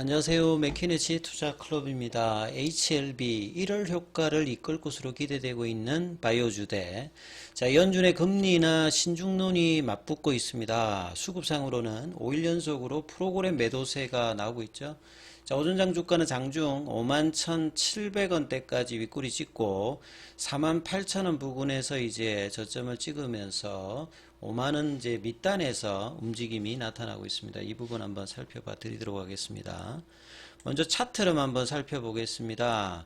안녕하세요. 맥키네치 투자클럽입니다. HLB 1월 효과를 이끌 것으로 기대되고 있는 바이오주대. 자, 연준의 금리나 신중론이 맞붙고 있습니다. 수급상으로는 5일 연속으로 프로그램 매도세가 나오고 있죠. 자, 오전장 주가는 장중 51,700원대까지 윗꼬리 찍고 48,000원 부근에서 이제 저점을 찍으면서 5만원 이제 밑단에서 움직임이 나타나고 있습니다. 이 부분 한번 살펴봐 드리도록 하겠습니다. 먼저 차트를 한번 살펴보겠습니다.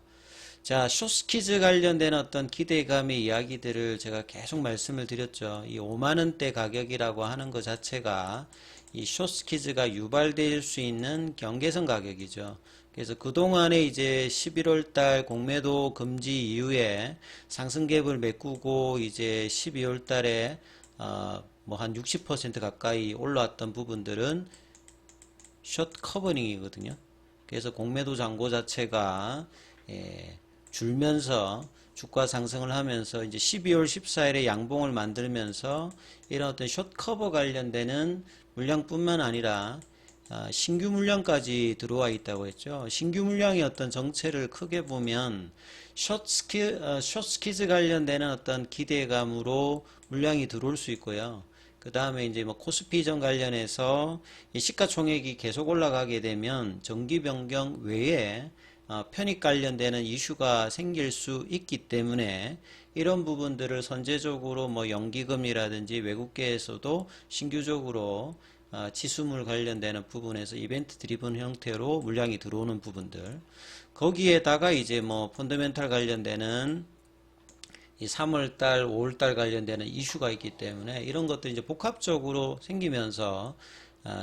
자, 숏스키즈 관련된 어떤 기대감의 이야기들을 제가 계속 말씀을 드렸죠. 이 5만원대 가격이라고 하는 것 자체가 이 숏스키즈가 유발될 수 있는 경계선 가격이죠. 그래서 그동안에 이제 11월 달 공매도 금지 이후에 상승갭을 메꾸고 이제 12월 달에 뭐 한 60% 가까이 올라왔던 부분들은 숏 커버링이거든요. 그래서 공매도 잔고 자체가 줄면서 주가 상승을 하면서 이제 12월 14일에 양봉을 만들면서 이런 어떤 숏 커버 관련되는 물량뿐만 아니라 신규 물량까지 들어와 있다고 했죠. 신규 물량의 어떤 정체를 크게 보면 숏스키즈 관련되는 어떤 기대감으로 물량이 들어올 수 있고요. 그 다음에 이제 뭐 코스피전 관련해서 시가총액이 계속 올라가게 되면 정기 변경 외에 편익 관련되는 이슈가 생길 수 있기 때문에 이런 부분들을 선제적으로 뭐 연기금이라든지 외국계에서도 신규적으로 지수물 관련되는 부분에서 이벤트 드리븐 형태로 물량이 들어오는 부분들, 거기에다가 이제 뭐 펀더멘탈 관련되는 이 3월달, 5월달 관련되는 이슈가 있기 때문에 이런 것들이 이제 복합적으로 생기면서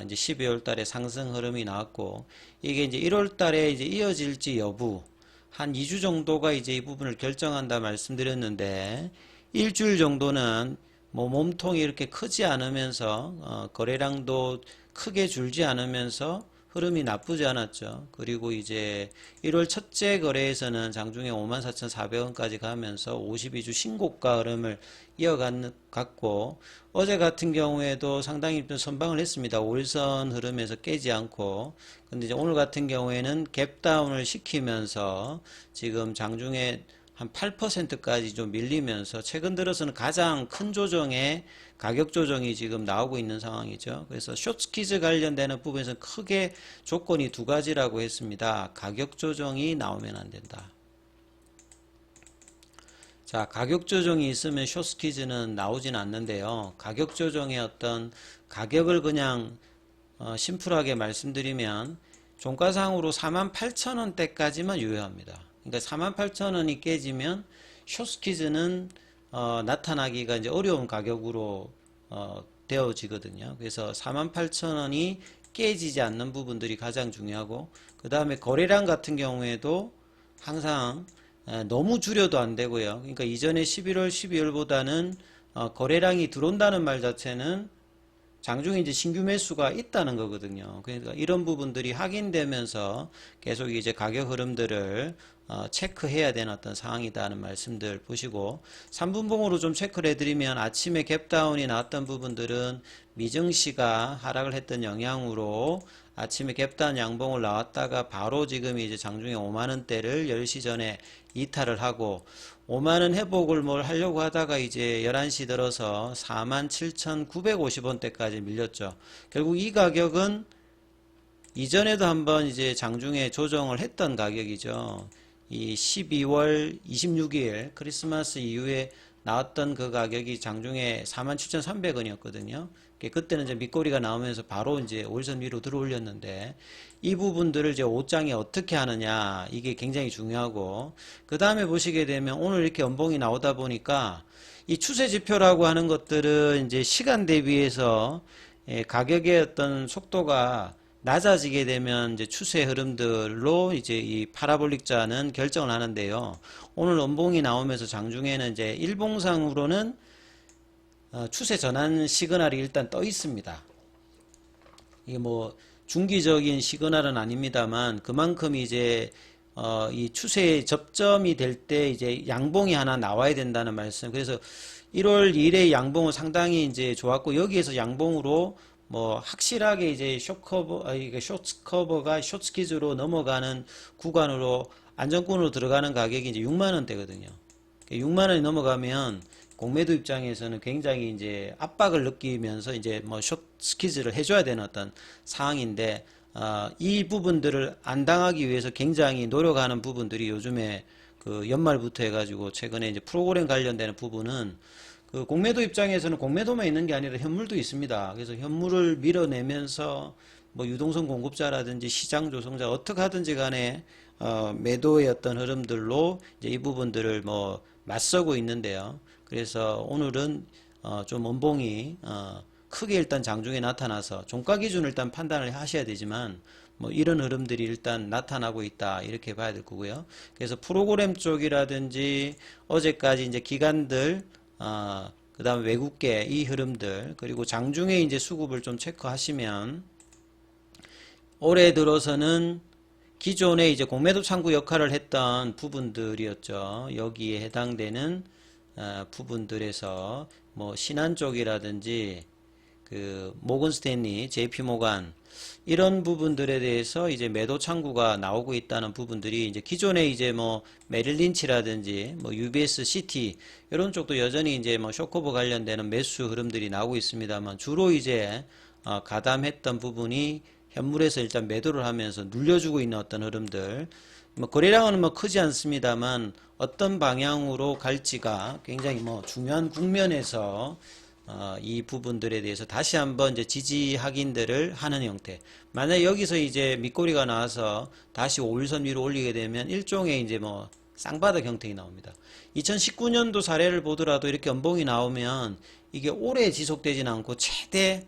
이제 12월 달에 상승 흐름이 나왔고, 이게 이제 1월 달에 이제 이어질지 여부 한 2주 정도가 이제 이 부분을 결정한다 말씀드렸는데, 일주일 정도는 뭐 몸통이 이렇게 크지 않으면서 거래량도 크게 줄지 않으면서 흐름이 나쁘지 않았죠. 그리고 이제 1월 첫째 거래에서는 장중에 54,400원까지 가면서 52주 신고가 흐름을 이어갔고, 어제 같은 경우에도 상당히 좀 선방을 했습니다. 5일선 흐름에서 깨지 않고. 근데 이제 오늘 같은 경우에는 갭다운을 시키면서 지금 장중에 한 8%까지 좀 밀리면서 최근 들어서는 가장 큰 조정에 가격 조정이 지금 나오고 있는 상황이죠. 그래서 숏스키즈 관련되는 부분에서는 크게 조건이 두 가지라고 했습니다. 가격 조정이 나오면 안 된다. 자, 가격 조정이 있으면 숏스키즈는 나오진 않는데요. 가격 조정의 어떤 가격을 그냥 심플하게 말씀드리면 종가상으로 48,000원대까지만 유효합니다. 그러니까 48,000원이 깨지면 숏스키즈는 나타나기가 이제 어려운 가격으로 되어지거든요. 그래서 48,000원이 깨지지 않는 부분들이 가장 중요하고, 그 다음에 거래량 같은 경우에도 항상 너무 줄여도 안 되고요. 그러니까 이전에 11월, 12월보다는 거래량이 들어온다는 말 자체는 장중에 이제 신규 매수가 있다는 거거든요. 그러니까 이런 부분들이 확인되면서 계속 이제 가격 흐름들을 체크해야 되는 어떤 상황이다는 말씀들 보시고, 3분봉으로 좀 체크를 해드리면 아침에 갭다운이 나왔던 부분들은 미증시가 하락을 했던 영향으로 아침에 갭다운 양봉을 나왔다가 바로 지금 이제 장중에 5만원대를 10시 전에 이탈을 하고 5만원 회복을 뭘 하려고 하다가 이제 11시 들어서 47,950원대까지 밀렸죠. 결국 이 가격은 이전에도 한번 이제 장중에 조정을 했던 가격이죠. 이 12월 26일 크리스마스 이후에 나왔던 그 가격이 장중에 47,300원이었거든요. 그때는 이제 밑꼬리가 나오면서 바로 이제 5일선 위로 들어 올렸는데, 이 부분들을 이제 옷장에 어떻게 하느냐, 이게 굉장히 중요하고, 그 다음에 보시게 되면 오늘 이렇게 연봉이 나오다 보니까 이 추세 지표라고 하는 것들은 이제 시간 대비해서 가격의 어떤 속도가 낮아지게 되면 이제 추세 흐름들로 이제 이 파라볼릭자는 결정을 하는데요. 오늘 연봉이 나오면서 장중에는 이제 일봉상으로는 추세 전환 시그널이 일단 떠 있습니다. 이게 뭐 중기적인 시그널은 아닙니다만 그만큼 이제 이 추세의 접점이 될 때 이제 양봉이 하나 나와야 된다는 말씀. 그래서 1월 2일의 양봉은 상당히 이제 좋았고, 여기에서 양봉으로 뭐 확실하게 이제 이게 쇼트 커버가 숏스키즈로 넘어가는 구간으로 안정권으로 들어가는 가격이 이제 6만 원대거든요. 6만 원이 넘어가면 공매도 입장에서는 굉장히 이제 압박을 느끼면서 이제 뭐 숏스키즈를 해줘야 되는 어떤 상황인데, 이 부분들을 안 당하기 위해서 굉장히 노력하는 부분들이 요즘에 그 연말부터 해가지고 최근에 이제 프로그램 관련되는 부분은 그 공매도 입장에서는 공매도만 있는 게 아니라 현물도 있습니다. 그래서 현물을 밀어내면서 뭐 유동성 공급자라든지 시장 조성자 어떻게 하든지 간에 매도의 어떤 흐름들로 이제 이 부분들을 뭐 맞서고 있는데요. 그래서 오늘은 좀 원봉이 크게 일단 장중에 나타나서 종가 기준을 일단 판단을 하셔야 되지만 뭐 이런 흐름들이 일단 나타나고 있다 이렇게 봐야 될 거고요. 그래서 프로그램 쪽이라든지 어제까지 이제 기관들 그 다음에 외국계 이 흐름들 그리고 장중에 이제 수급을 좀 체크하시면 올해 들어서는 기존에 이제 공매도 창구 역할을 했던 부분들이었죠. 여기에 해당되는 부분들에서 뭐 신한 쪽이라든지 그 모건 스탠리, JP 모간 이런 부분들에 대해서 이제 매도 창구가 나오고 있다는 부분들이 이제 기존에 이제 뭐 메릴린치라든지 뭐 UBS 시티 이런 쪽도 여전히 이제 뭐 쇼커버 관련되는 매수 흐름들이 나오고 있습니다만 주로 이제 가담했던 부분이 현물에서 일단 매도를 하면서 눌려주고 있는 어떤 흐름들, 뭐 거래량은 뭐 크지 않습니다만 어떤 방향으로 갈지가 굉장히 뭐 중요한 국면에서 이 부분들에 대해서 다시 한번 이제 지지 확인들을 하는 형태. 만약 여기서 이제 밑꼬리가 나와서 다시 5일선 위로 올리게 되면 일종의 이제 뭐 쌍바닥 형태가 나옵니다. 2019년도 사례를 보더라도 이렇게 연봉이 나오면 이게 오래 지속되지는 않고 최대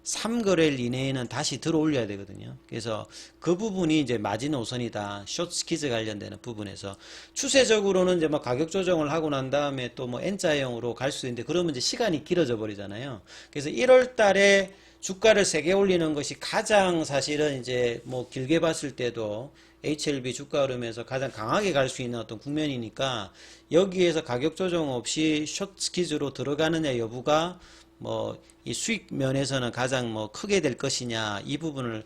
3거래일 이내에는 다시 들어 올려야 되거든요. 그래서 그 부분이 이제 마지노선이다. 숏스키즈 관련되는 부분에서 추세적으로는 이제 뭐 가격 조정을 하고 난 다음에 또 뭐 N자형으로 갈 수 있는데 그러면 이제 시간이 길어져 버리잖아요. 그래서 1월 달에 주가를 세게 올리는 것이 가장 사실은 이제 뭐 길게 봤을 때도 HLB 주가 흐름에서 가장 강하게 갈 수 있는 어떤 국면이니까 여기에서 가격 조정 없이 숏스키즈로 들어가느냐 여부가 뭐 이 수익 면에서는 가장 뭐 크게 될 것이냐 이 부분을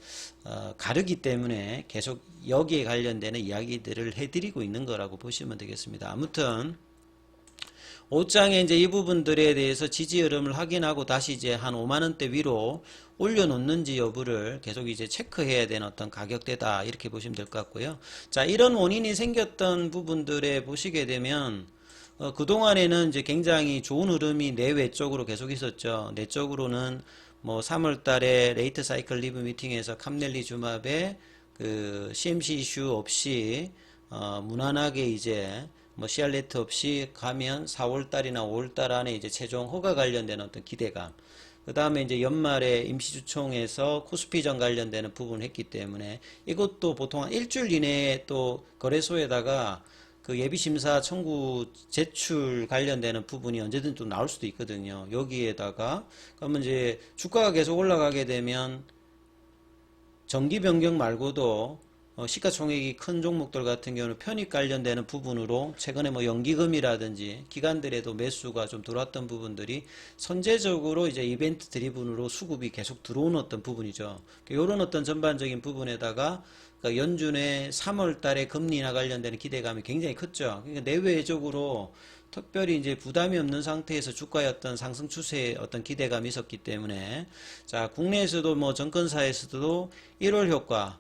가르기 때문에 계속 여기에 관련되는 이야기들을 해드리고 있는 거라고 보시면 되겠습니다. 아무튼 옷장에 이제 이 부분들에 대해서 지지 흐름을 확인하고 다시 이제 한 5만 원대 위로 올려놓는지 여부를 계속 이제 체크해야 되는 어떤 가격대다 이렇게 보시면 될 것 같고요. 자, 이런 원인이 생겼던 부분들에 보시게 되면 그동안에는 이제 굉장히 좋은 흐름이 내외 쪽으로 계속 있었죠. 내적으로는 뭐 3월 달에 레이트 사이클 리브 미팅에서 캄넬리 주맙에 그 CMC 이슈 없이 무난하게 이제 뭐 시알레트 없이 가면 4월 달이나 5월 달 안에 이제 최종 허가 관련된 어떤 기대감. 그 다음에 이제 연말에 임시주총에서 코스피전 관련되는 부분을 했기 때문에 이것도 보통 한 일주일 이내에 또 거래소에다가 그 예비심사 청구 제출 관련되는 부분이 언제든 또 나올 수도 있거든요. 여기에다가 그러면 이제 주가가 계속 올라가게 되면 정기 변경 말고도 시가총액이 큰 종목들 같은 경우는 편입 관련되는 부분으로 최근에 뭐 연기금이라든지 기관들에도 매수가 좀 들어왔던 부분들이 선제적으로 이제 이벤트 드리븐으로 수급이 계속 들어오는 어떤 부분이죠. 이런 어떤 전반적인 부분에다가 연준의 3월 달에 금리 인하 관련되는 기대감이 굉장히 컸죠. 그러니까 내외적으로 특별히 이제 부담이 없는 상태에서 주가의 어떤 상승 추세에 어떤 기대감이 있었기 때문에 자, 국내에서도 뭐 정권사에서도 1월 효과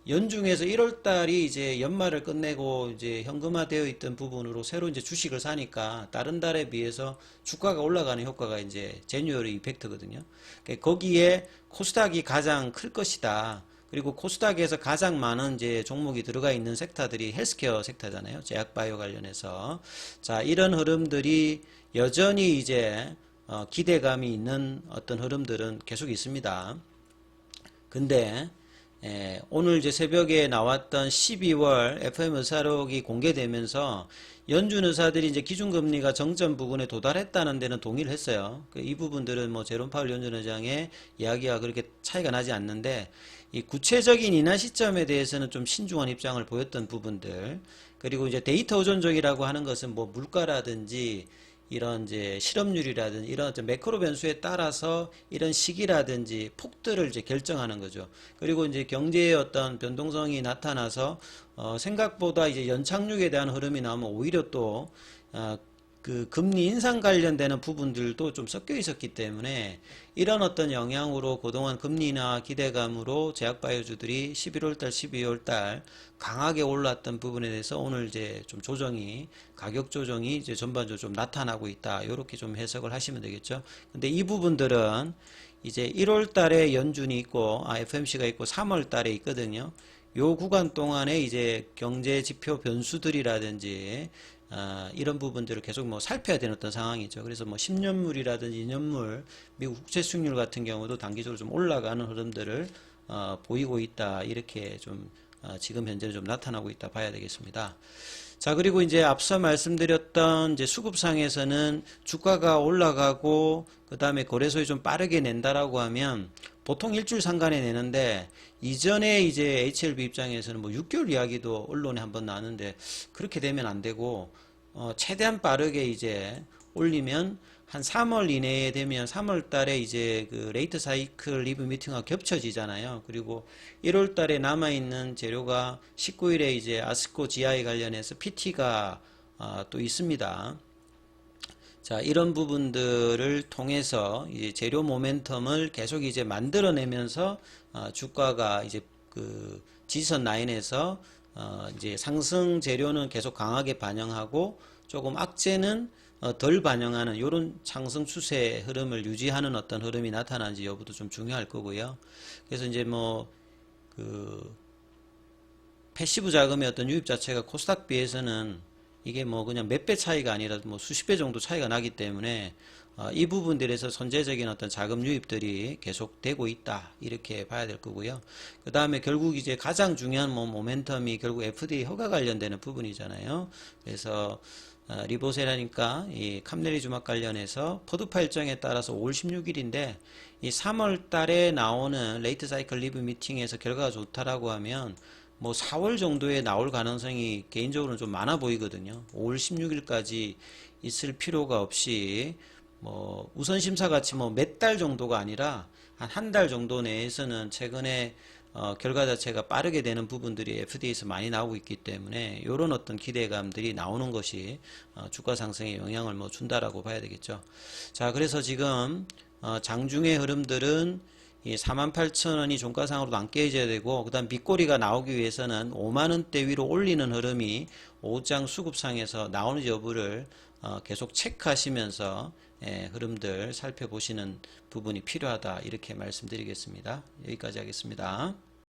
연중에서 1월 달이 이제 연말을 끝내고 이제 현금화되어 있던 부분으로 새로 이제 주식을 사니까 다른 달에 비해서 주가가 올라가는 효과가 이제 제뉴얼 이펙트거든요. 거기에 코스닥이 가장 클 것이다. 그리고 코스닥에서 가장 많은 이제 종목이 들어가 있는 섹터들이 헬스케어 섹터잖아요. 제약바이오 관련해서. 자, 이런 흐름들이 여전히 이제 기대감이 있는 어떤 흐름들은 계속 있습니다. 근데 오늘 이제 새벽에 나왔던 12월 FM 의사록이 공개되면서 연준 의사들이 이제 기준금리가 정점 부근에 도달했다는 데는 동의를 했어요. 이 부분들은 뭐 제롬 파월 연준 의장의 이야기와 그렇게 차이가 나지 않는데 이 구체적인 인하 시점에 대해서는 좀 신중한 입장을 보였던 부분들 그리고 이제 데이터 의존적이라고 하는 것은 뭐 물가라든지 이런 이제 실업률이라든지 이런 매크로 변수에 따라서 이런 시기라든지 폭들을 이제 결정하는 거죠. 그리고 이제 경제의 어떤 변동성이 나타나서 생각보다 이제 연착륙에 대한 흐름이 나오면 오히려 또 그 금리 인상 관련되는 부분들도 좀 섞여 있었기 때문에 이런 어떤 영향으로 그동안 금리나 기대감으로 제약바이오주들이 11월달, 12월달 강하게 올랐던 부분에 대해서 오늘 이제 좀 조정이, 가격 조정이 이제 전반적으로 좀 나타나고 있다. 이렇게 좀 해석을 하시면 되겠죠. 근데 이 부분들은 이제 1월달에 연준이 있고, FMC가 있고 3월달에 있거든요. 요 구간 동안에 이제 경제 지표 변수들이라든지 이런 부분들을 계속 뭐 살펴야 되는 어떤 상황이죠. 그래서 뭐 10년물이라든지 2년물 미국 국채 수익률 같은 경우도 단기적으로 좀 올라가는 흐름들을 보이고 있다. 이렇게 좀 지금 현재는 좀 나타나고 있다 봐야 되겠습니다. 자, 그리고 이제 앞서 말씀드렸던 이제 수급상에서는 주가가 올라가고 그 다음에 거래소에 좀 빠르게 낸다라고 하면 보통 일주일 상간에 내는데 이전에 이제 HLB 입장에서는 뭐 6개월 이야기도 언론에 한번 나왔는데 그렇게 되면 안 되고 최대한 빠르게 이제 올리면 한 3월 이내에 되면 3월 달에 이제 그 레이트 사이클 리뷰 미팅과 겹쳐지잖아요. 그리고 1월 달에 남아있는 재료가 19일에 이제 아스코 GI 관련해서 PT가 또 있습니다. 자, 이런 부분들을 통해서 이제 재료 모멘텀을 계속 이제 만들어내면서 주가가 이제 그 지지선 라인에서 이제 상승 재료는 계속 강하게 반영하고 조금 악재는 덜 반영하는 이런 상승 추세 흐름을 유지하는 어떤 흐름이 나타나는지 여부도 좀 중요할 거고요. 그래서 이제 뭐 그 패시브 자금의 어떤 유입 자체가 코스닥 비해서는 이게 뭐 그냥 몇 배 차이가 아니라 뭐 수십 배 정도 차이가 나기 때문에 이 부분들에서 선제적인 어떤 자금 유입들이 계속 되고 있다 이렇게 봐야 될 거고요. 그 다음에 결국 이제 가장 중요한 뭐 모멘텀이 결국 FDA 허가 관련되는 부분이잖아요. 그래서 리보세라니까 이 캄네리주막 관련해서 포드파 일정에 따라서 5월 16일인데 이 3월 달에 나오는 레이트 사이클 리뷰 미팅에서 결과가 좋다라고 하면 뭐 4월 정도에 나올 가능성이 개인적으로는 좀 많아 보이거든요. 5월 16일까지 있을 필요가 없이 뭐 우선 심사 같이 뭐 몇 달 정도가 아니라 한 달 정도 내에서는 최근에 결과 자체가 빠르게 되는 부분들이 FDA에서 많이 나오고 있기 때문에 이런 어떤 기대감들이 나오는 것이 주가 상승에 영향을 뭐 준다라고 봐야 되겠죠. 자, 그래서 지금 장중의 흐름들은 이 48,000원이 종가상으로도 안 깨져야 되고 그 다음 밑꼬리가 나오기 위해서는 5만원대 위로 올리는 흐름이 오장 수급상에서 나오는 여부를 계속 체크하시면서 흐름들 살펴보시는 부분이 필요하다 이렇게 말씀드리겠습니다. 여기까지 하겠습니다.